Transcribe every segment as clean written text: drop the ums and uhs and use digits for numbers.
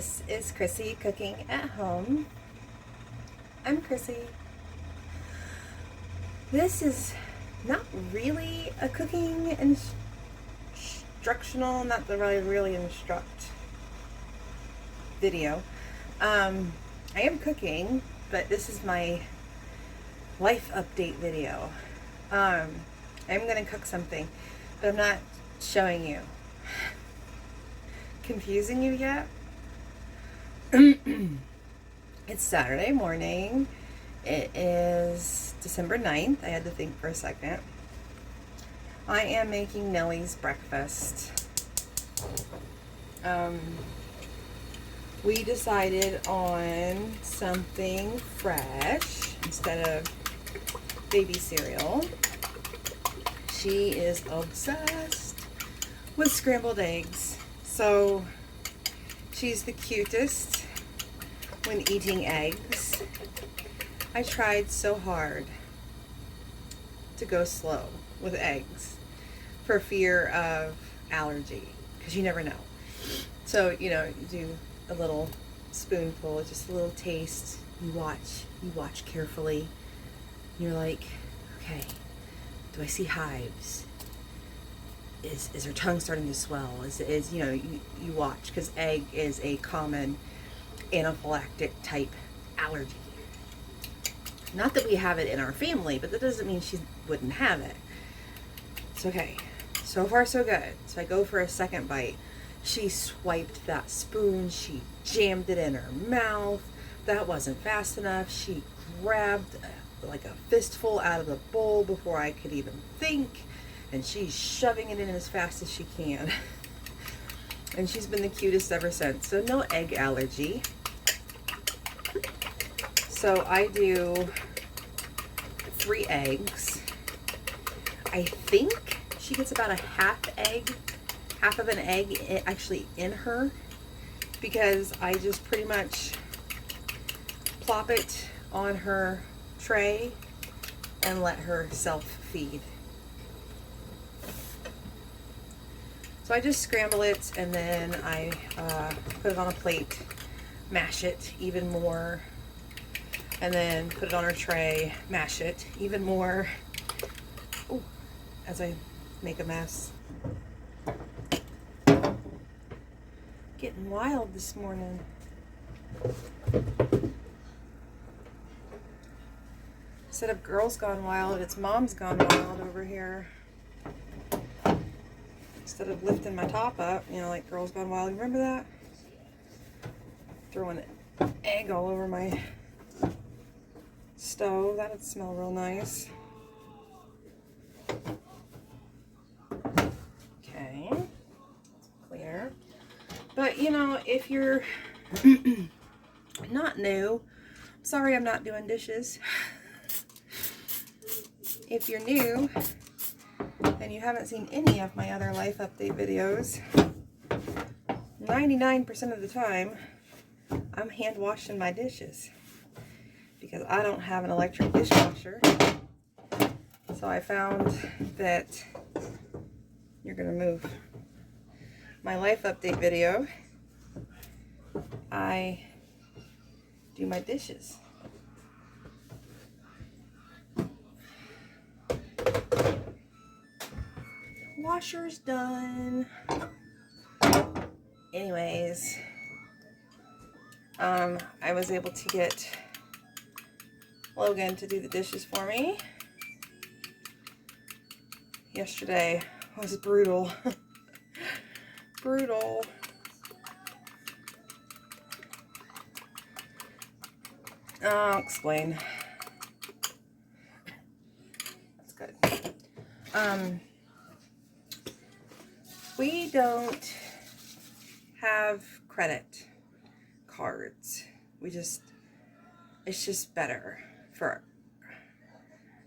This is Chrissy cooking at home. I'm Chrissy. This is not really a cooking instructional, not the really instruct video. I am cooking, but this is my life update video. I'm gonna cook something, but I'm not showing you. Confusing you yet? It's Saturday morning. It is December 9th. I had to think for a second. I am making Nellie's breakfast. We decided on something fresh instead of baby cereal. She is obsessed with scrambled eggs. So she's the cutest when eating eggs. I tried so hard to go slow with eggs for fear of allergy, because you never know. So, you do a little spoonful, just a little taste. You watch carefully. You're like, okay, do I see hives? Is her tongue starting to swell? You watch, because egg is a common anaphylactic type allergy. Not that we have it in our family, but that doesn't mean she wouldn't have it. It's okay. So far, so good. So I go for a second bite. She swiped that spoon. She jammed it in her mouth. That wasn't fast enough. She grabbed like a fistful out of the bowl before I could even think. And she's shoving it in as fast as she can. And she's been the cutest ever since. So no egg allergy. So I do 3 eggs. I think she gets about a half of an egg actually in her, because I just pretty much plop it on her tray and let her self-feed. So I just scramble it, and then I put it on a plate, mash it even more, and then put it on her tray, mash it even more. Ooh, as I make a mess. Getting wild this morning. Instead of girls gone wild, it's mom's gone wild over here. Instead of lifting my top up, like Girls Gone Wild. Remember that? Throwing egg all over my stove. That'd smell real nice. Okay. Clear. But, if you're not new, sorry I'm not doing dishes. If you're new and you haven't seen any of my other life update videos, 99% of the time I'm hand washing my dishes, because I don't have an electric dishwasher. So I found that you're gonna move my life update video. I do my dishes. Washer's done. Anyways, I was able to get Logan to do the dishes for me. Yesterday was brutal. Brutal. I'll explain. That's good. We don't have credit cards. It's just better for,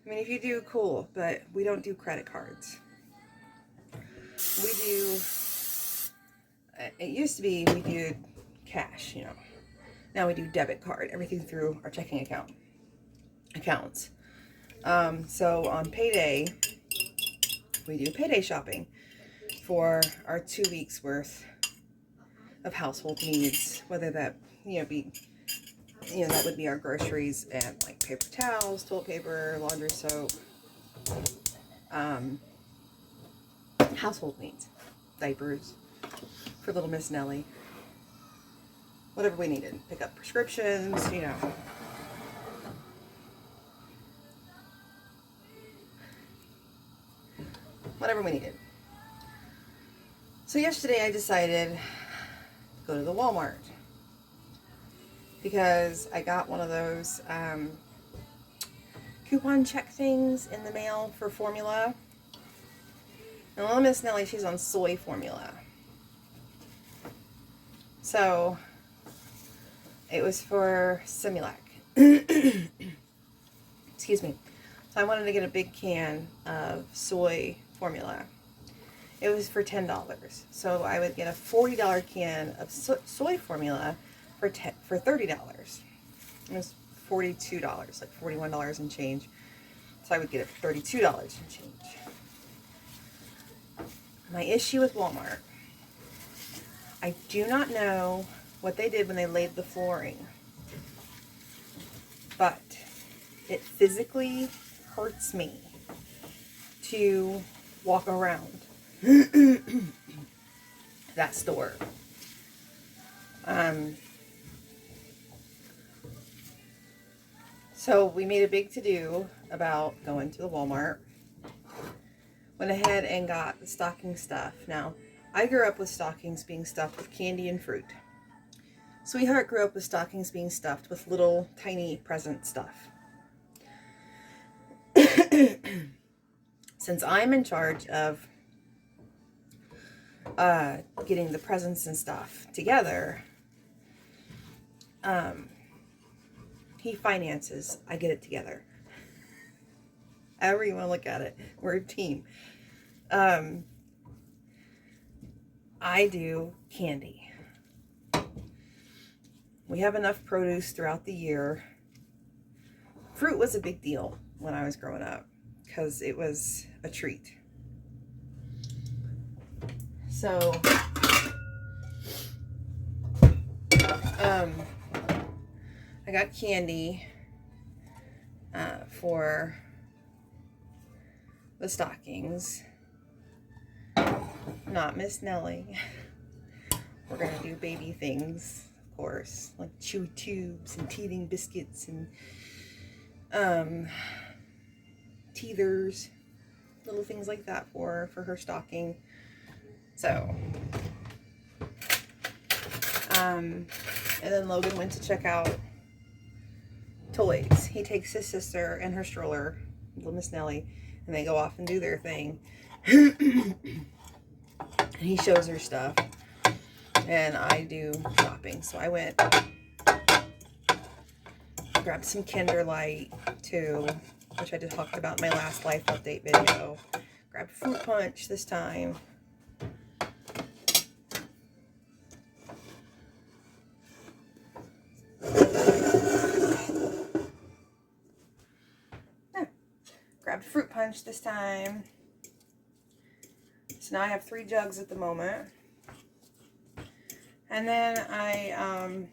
if you do, cool, but we don't do credit cards. We do, it used to be we did cash, Now we do debit card, everything through our checking accounts. So on payday, we do payday shopping for our 2 weeks worth of household needs, whether that, be, that would be our groceries and like paper towels, toilet paper, laundry soap, household needs, diapers for little Miss Nellie, whatever we needed, pick up prescriptions, whatever we needed. So yesterday I decided to go to the Walmart because I got one of those coupon check things in the mail for formula. And little Miss Nellie, she's on soy formula. So it was for Similac. Excuse me. So I wanted to get a big can of soy formula. It was for $10. So I would get a $40 can of soy formula for $30. It was $42, like $41 and change. So I would get it for $32 and change. My issue with Walmart, I do not know what they did when they laid the flooring, but it physically hurts me to walk around that store. So we made a big to-do about going to the Walmart. Went ahead and got the stocking stuff. Now, I grew up with stockings being stuffed with candy and fruit. Sweetheart grew up with stockings being stuffed with little tiny present stuff. Since I'm in charge of getting the presents and stuff together, he finances, I get it together. However you want to look at it, we're a team. I do candy. We have enough produce throughout the year. Fruit was a big deal when I was growing up because it was a treat. So, I got candy for the stockings. Not Miss Nellie. We're going to do baby things, of course, like chewy tubes and teething biscuits and teethers, little things like that for her stocking. So, and then Logan went to check out toys. He takes his sister and her stroller, little Miss Nellie, and they go off and do their thing. And he shows her stuff, and I do shopping. So I went, grabbed some Kinder Light too, which I just talked about in my last life update video. Grabbed fruit punch this time. Grabbed fruit punch this time. So now I have 3 jugs at the moment. And then I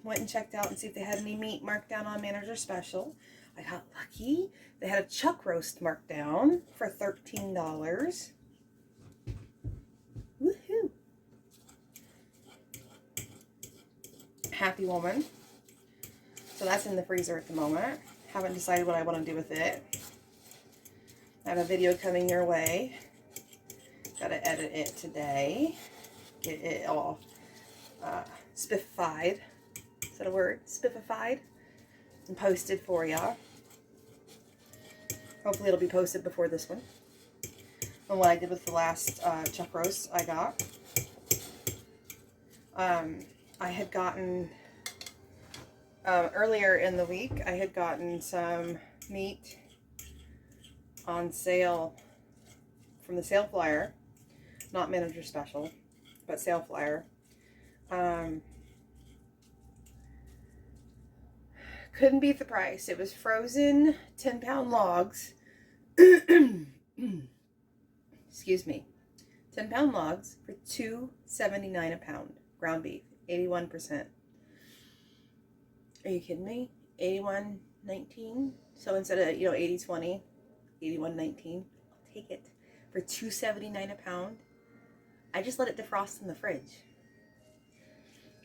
went and checked out and see if they had any meat marked down on Manager Special. I got lucky. They had a chuck roast marked down for $13. Woohoo! Happy woman. So that's in the freezer at the moment. Haven't decided what I want to do with it. I have a video coming your way. Gotta edit it today. Get it all spiffified. Is that a word? Spiffified. And posted for y'all. Hopefully it'll be posted before this one. And what I did with the last chuck roast I got. I had gotten, earlier in the week, I had gotten some meat on sale from the sale flyer. Not Manager Special, but sale flyer. Couldn't beat the price. It was frozen 10-pound logs. Excuse me. 10-pound logs for $2.79 a pound. Ground beef. 81%. Are you kidding me? 81.19. So instead of, 80.20, 81.19. I'll take it for $2.79 a pound. I just let it defrost in the fridge.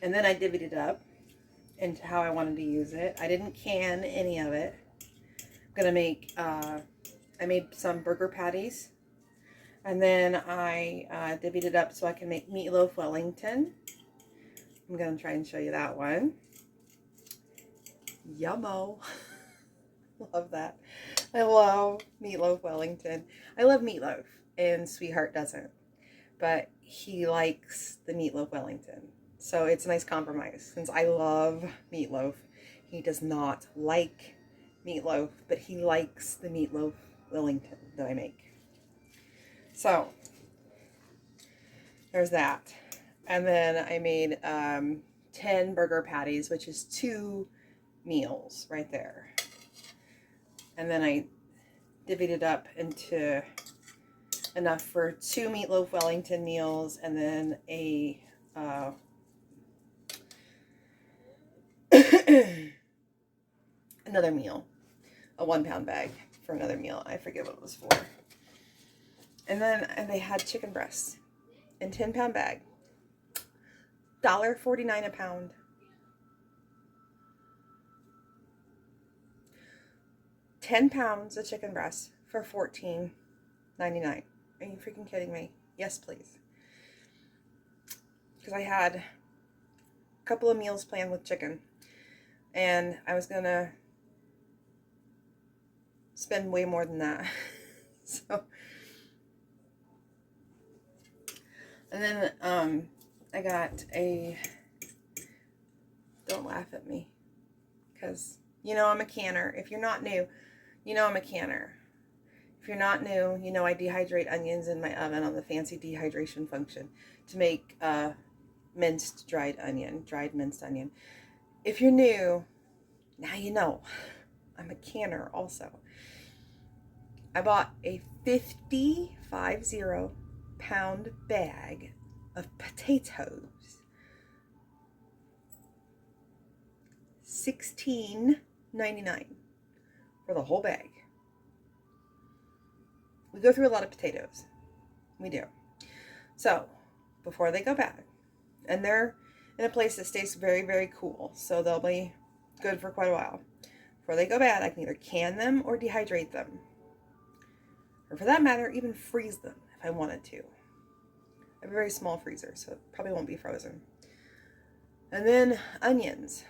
And then I divvied it up into how I wanted to use it. I didn't can any of it. I'm gonna make, I made some burger patties. And then I divvied it up so I can make meatloaf Wellington. I'm gonna try and show you that one. Yummo. Love that. I love meatloaf Wellington. I love meatloaf, and Sweetheart doesn't. But he likes the meatloaf Wellington. So it's a nice compromise. Since I love meatloaf, he does not like meatloaf, but he likes the meatloaf Wellington that I make. So there's that. And then I made 10 burger patties, which is 2 meals right there. And then I divvied it up into enough for 2 meatloaf Wellington meals, and then a another meal, a 1-pound bag for another meal. I forget what it was for. And then they had chicken breasts in 10-pound bag, $1.49 a pound. 10 pounds of chicken breasts for $14.99. Are you freaking kidding me? Yes, please. Because I had a couple of meals planned with chicken, and I was gonna spend way more than that. So, and then I got a, don't laugh at me, because I'm a canner. If you're not new, I'm a canner. If you're not new, I dehydrate onions in my oven on the fancy dehydration function to make minced dried minced onion. If you're new, now you know. I'm a canner also. I bought a 50 pound bag of potatoes. $16.99 for the whole bag. We go through a lot of potatoes. We do. So, before they go bad, and they're in a place that stays very, very cool, so they'll be good for quite a while. Before they go bad, I can either can them or dehydrate them. Or for that matter, even freeze them if I wanted to. I have a very small freezer, so it probably won't be frozen. And then onions.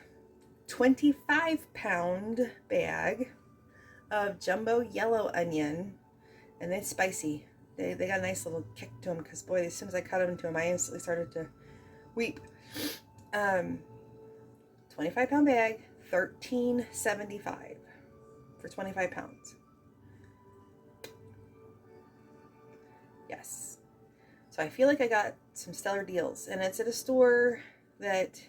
25-pound bag of jumbo yellow onion, and it's spicy. They got a nice little kick to them, because boy, as soon as I cut them into them, I instantly started to weep. 25-pound bag, $13.75 for 25 pounds. Yes. So I feel like I got some stellar deals, and it's at a store that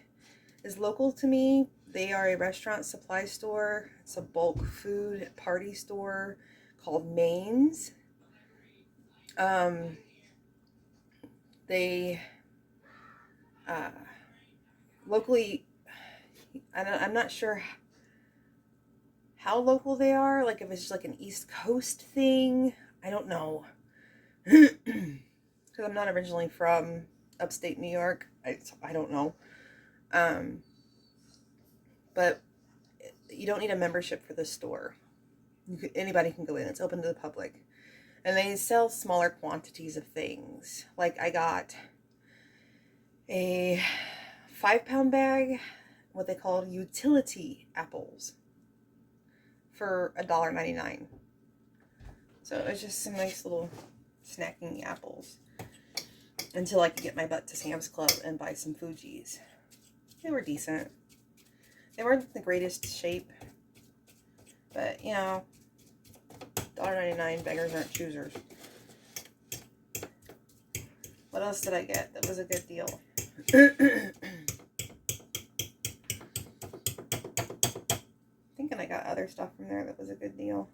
is local to me. They are a restaurant supply store. It's a bulk food party store called Maine's. They locally, I'm not sure how local they are. Like if it's just like an East Coast thing, I don't know. Because I'm not originally from upstate New York. I don't know. But you don't need a membership for this store. Anybody can go in. It's open to the public. And they sell smaller quantities of things. Like I got a 5-pound bag, what they call utility apples, for $1.99. So it's just some nice little snacking apples. Until I could get my butt to Sam's Club and buy some Fuji's. They were decent. They weren't the greatest shape. But, $1.99, beggars aren't choosers. What else did I get that was a good deal? Thinking I got other stuff from there that was a good deal.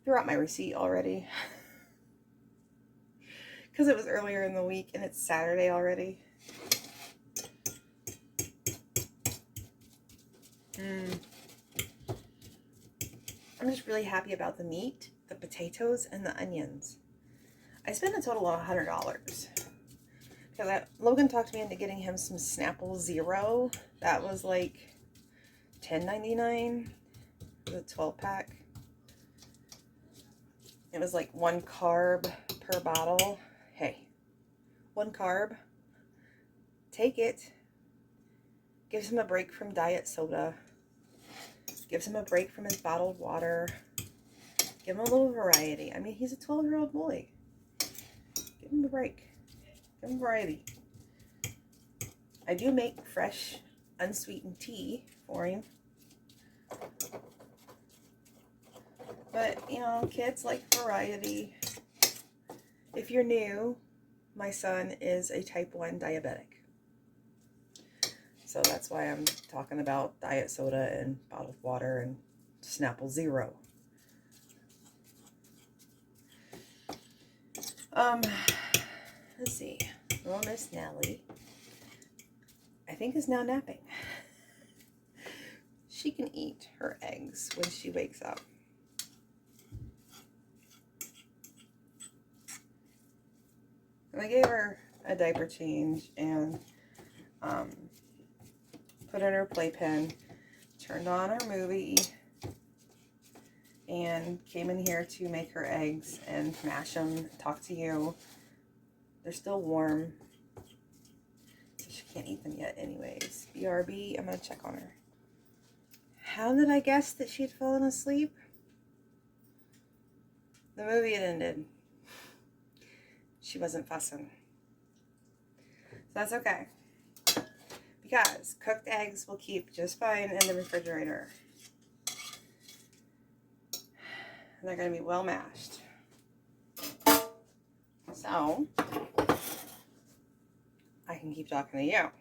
Threw out my receipt already. Because it was earlier in the week and it's Saturday already. I'm just really happy about the meat, the potatoes, and the onions. I spent a total of $100. Because Logan talked me into getting him some Snapple Zero. That was like $10.99. The 12-pack. It was like 1 carb per bottle. Hey, 1 carb. Take it. Gives him a break from diet soda. Gives him a break from his bottled water. Give him a little variety. I mean, he's a 12-year-old boy. Give him a break. Give him variety. I do make fresh, unsweetened tea for him. But, you know, kids like variety. If you're new, my son is a type 1 diabetic. So that's why I'm talking about diet soda and bottled water and Snapple Zero. Let's see. Little Miss Nellie, I think, is now napping. She can eat her eggs when she wakes up. And I gave her a diaper change and put in her playpen, turned on her movie, and came in here to make her eggs and mash them, talk to you. They're still warm, so she can't eat them yet anyways. BRB, I'm going to check on her. How did I guess that she'd fallen asleep? The movie had ended. She wasn't fussing. So that's okay. Because cooked eggs will keep just fine in the refrigerator. And they're going to be well mashed. So, I can keep talking to you.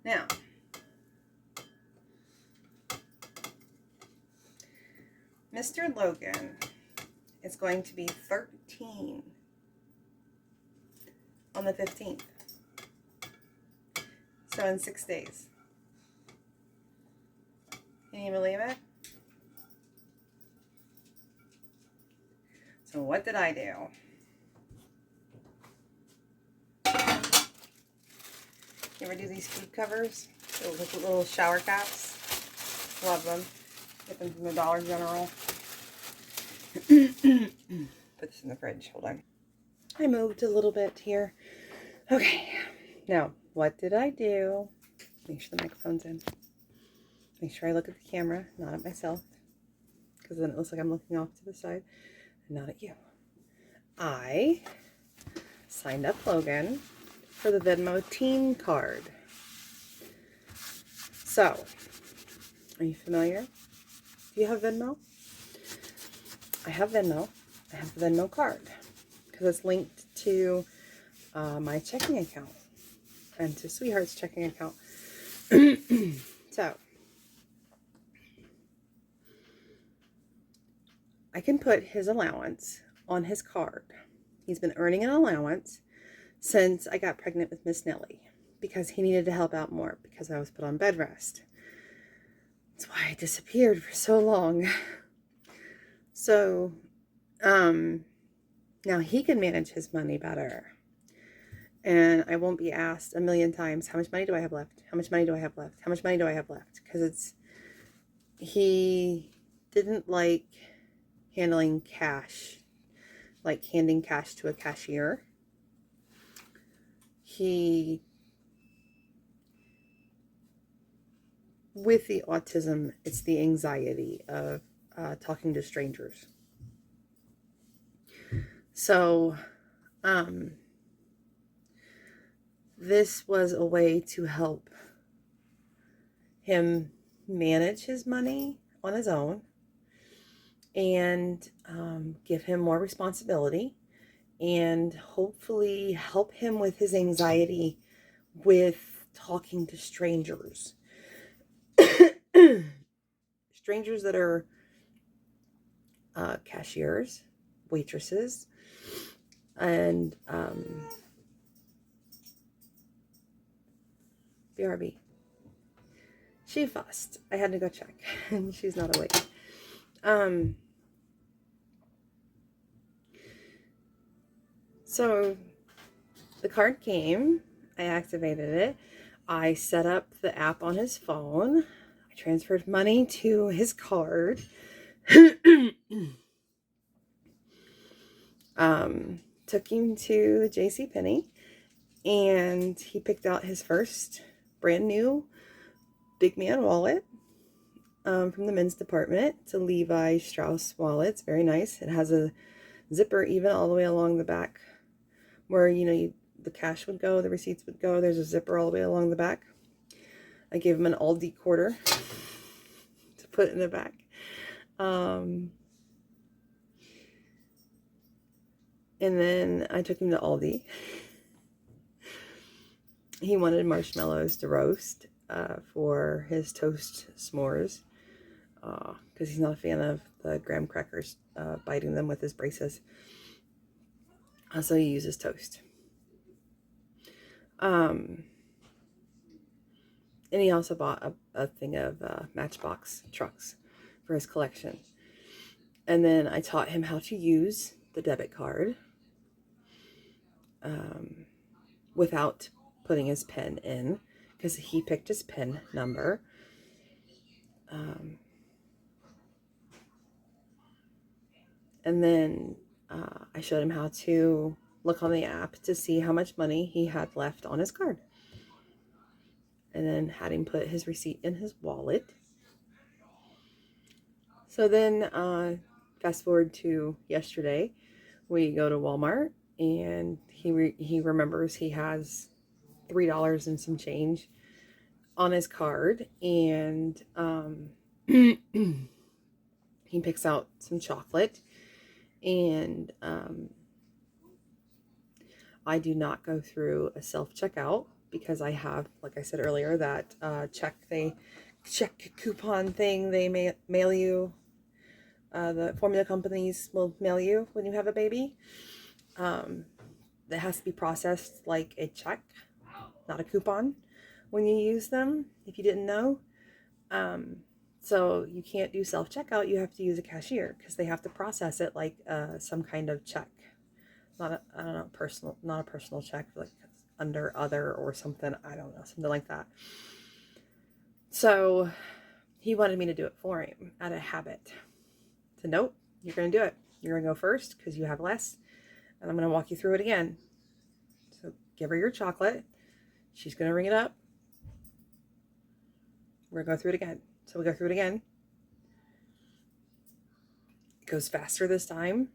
Now, Mr. Logan is going to be 13 on the 15th. So in 6 days. Can you believe it? So what did I do? You ever do these food covers? Those little shower caps? Love them. Get them from the Dollar General. Put this in the fridge. Hold on. I moved a little bit here. Okay. Now, what did I do? Make sure the microphone's in. Make sure I look at the camera, not at myself. Because then it looks like I'm looking off to the side and not at you. I signed up Logan for the Venmo teen card. So, are you familiar? Do you have Venmo? I have Venmo. I have the Venmo card because it's linked to my checking account and to Sweetheart's checking account. So, I can put his allowance on his card. He's been earning an allowance since I got pregnant with Miss Nellie because he needed to help out more because I was put on bed rest. That's why I disappeared for so long. So, now he can manage his money better. And I won't be asked a million times, how much money do I have left? How much money do I have left? How much money do I have left? Because he didn't like handling cash, like handing cash to a cashier. With the autism, it's the anxiety of talking to strangers. So, this was a way to help him manage his money on his own and give him more responsibility and hopefully help him with his anxiety with talking to strangers. Strangers that are cashiers, waitresses, and BRB. She fussed. I had to go check, and she's not awake. So the card came. I activated it. I set up the app on his phone. I transferred money to his card. Took him to the JCPenney, and he picked out his first brand new big man wallet from the men's department. It's a Levi Strauss wallet. It's very nice. It has a zipper even all the way along the back where, you know, the cash would go, the receipts would go. There's a zipper all the way along the back. I gave him an Aldi quarter to put in the back. And then I took him to Aldi. He wanted marshmallows to roast for his toast s'mores because he's not a fan of the graham crackers, biting them with his braces. So he uses toast. And he also bought a thing of Matchbox trucks for his collection. And then I taught him how to use the debit card without putting his PIN in, because he picked his PIN number. And then I showed him how to look on the app to see how much money he had left on his card. And then had him put his receipt in his wallet. So then fast forward to yesterday, we go to Walmart, and he remembers he has $3 and some change on his card, and he picks out some chocolate, and I do not go through a self-checkout because I have, like I said earlier, that check coupon thing they mail you. The formula companies will mail you when you have a baby. That has to be processed like a check, not a coupon, when you use them, if you didn't know. So you can't do self-checkout. You have to use a cashier because they have to process it like some kind of check. Not a personal check, like under other or something. I don't know, something like that. So he wanted me to do it for him out of habit. So nope, you're going to do it. You're going to go first because you have less, and I'm going to walk you through it again. So give her your chocolate. She's going to ring it up. We're going to go through it again. So we go through it again. It goes faster this time.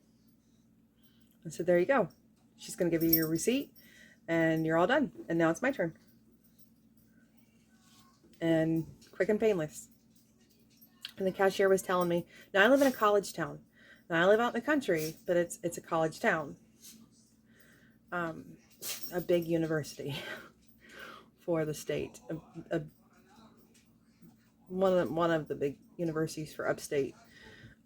And so there you go. She's going to give you your receipt, and you're all done. And now it's my turn. And quick and painless. And the cashier was telling me, now I live in a college town. Now I live out in the country, but it's a college town. A big university for the state. One of the big universities for upstate.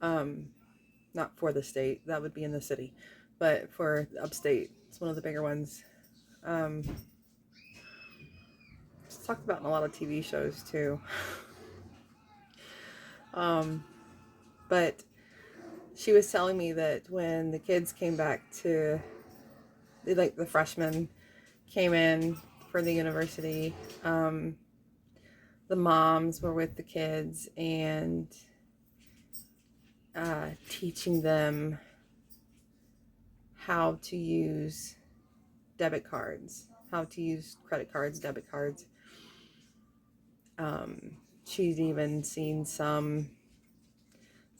Not for the state. That would be in the city. But for upstate, it's one of the bigger ones. It's talked about in a lot of TV shows too. But she was telling me that when the kids came back to, like the freshmen came in for the university, the moms were with the kids and teaching them how to use debit cards, how to use credit cards, debit cards. She's even seen some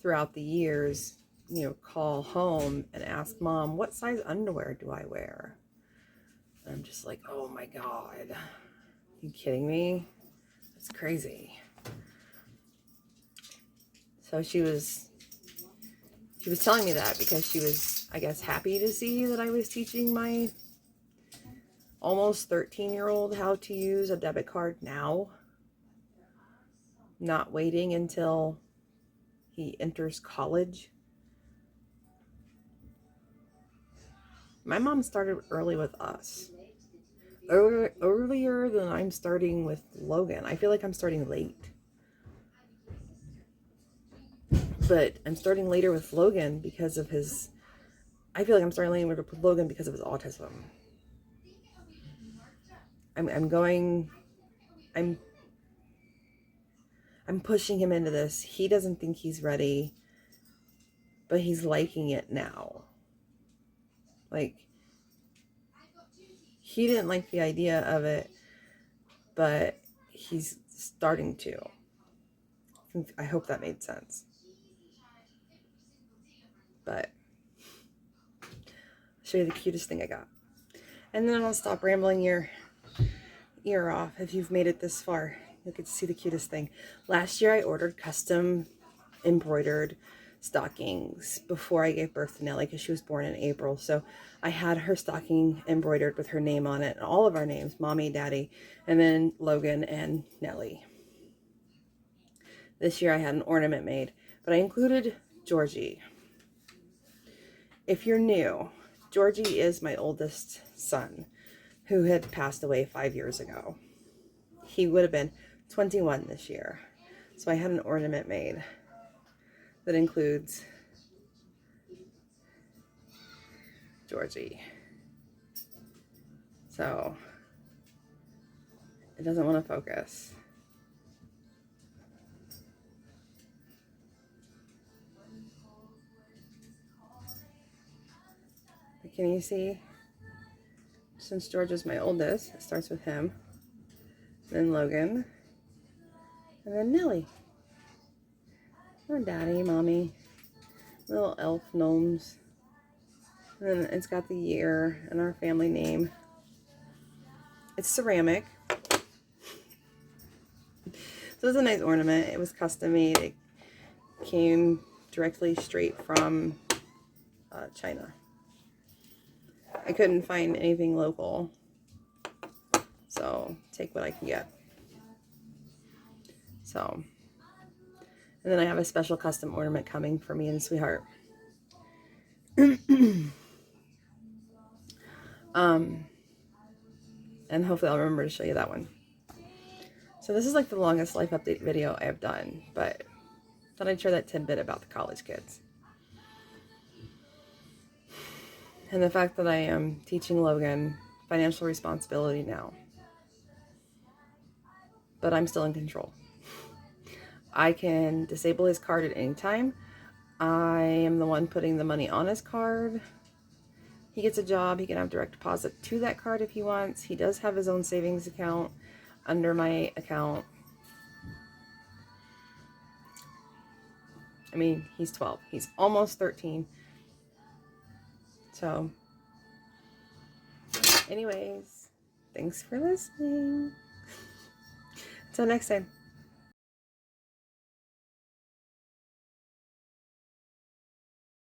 throughout the years, call home and ask mom, what size underwear do I wear? And I'm just like, oh my God, are you kidding me? That's crazy. So she was telling me that because she was, I guess, happy to see that I was teaching my almost 13-year-old how to use a debit card now, not waiting until he enters college. My mom started early with us. earlier than I'm starting with Logan. I feel like I'm starting late. But I'm starting later with Logan because of his... I feel like I'm starting later with Logan because of his autism. I'm pushing him into this. He doesn't think he's ready, but he's liking it now. Like, he didn't like the idea of it, but he's starting to. I hope that made sense. But I'll show you the cutest thing I got. And then I'll stop rambling your ear off. If you've made it this far, you'll get to see the cutest thing. Last year I ordered custom embroidered stockings before I gave birth to Nellie, because she was born in April. So I had her stocking embroidered with her name on it, and all of our names, Mommy, Daddy, and then Logan and Nellie. This year I had an ornament made, but I included Georgie. If you're new, Georgie is my oldest son, who had passed away 5 years ago. He would have been 21 this year. So I had an ornament made that includes Georgie. So it doesn't want to focus. But can you see? Since George is my oldest, it starts with him, then Logan, and then Nellie. And Daddy, Mommy, little elf gnomes. And then it's got the year and our family name. It's ceramic. So it's a nice ornament. It was custom made. It came directly straight from China. I couldn't find anything local, so take what I can get. So, and then I have a special custom ornament coming for me and Sweetheart. And hopefully I'll remember to show you that one. So this is like the longest life update video I have done, but thought I'd share that tidbit about the college kids. And the fact that I am teaching Logan financial responsibility now. But I'm still in control. I can disable his card at any time. I am the one putting the money on his card. He gets a job. He can have direct deposit to that card if he wants. He does have his own savings account under my account. I mean, he's 12. He's almost 13. So, anyways, thanks for listening. Until next time.